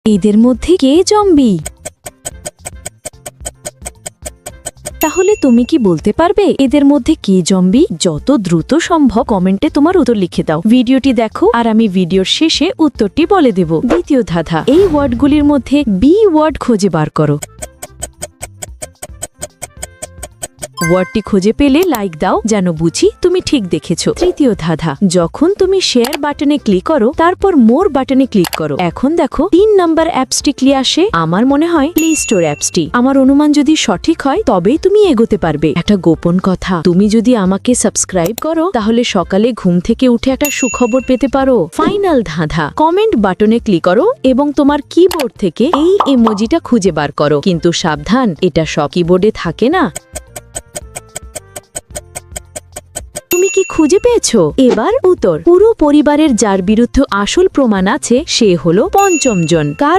এদের মধ্যে কে জম্বি? তাহলে তুমি কি বলতে পারবে এদের মধ্যে কে জম্বি? যত দ্রুত সম্ভব কমেন্টে তোমার উত্তর লিখে দাও। ভিডিওটি দেখো আর আমি ভিডিওর শেষে উত্তরটি বলে দেব। দ্বিতীয় ধাঁধা, এই ওয়ার্ডগুলির মধ্যে বি ওয়ার্ড খুঁজে বার করো। ওয়ার্ডটি খুঁজে পেলে লাইক দাও, যেন বুঝি তুমি ঠিক দেখেছো। তৃতীয় ধাঁধা, যখন তুমি শেয়ার বাটনে ক্লিক করো তারপর মোর বাটনে ক্লিক করো। এখন দেখো 3 নাম্বার অ্যাপসটি ক্লিক আসে। আমার মনে হয় প্লে স্টোর অ্যাপসটি। আমার অনুমান যদি সঠিক হয় তবেই তুমি এগোতে পারবে। একটা গোপন কথা, তুমি যদি আমাকে সাবস্ক্রাইব করো তাহলে সকালে ঘুম থেকে উঠে একটা সুখবর পেতে পারো। ফাইনাল ধাঁধা, কমেন্ট বাটনে ক্লিক করো এবং তোমার কিবোর্ড থেকে এই ইমোজিটা খুঁজে বার করো। কিন্তু সাবধান, এটা সব কিবোর্ডে থাকে না। তুমি কি খুঁজে পেয়েছো? এবার উত্তর। পুরো পরিবারের যার বিরুদ্ধে আসল প্রমাণ আছে সে হলো পঞ্চম জন। কার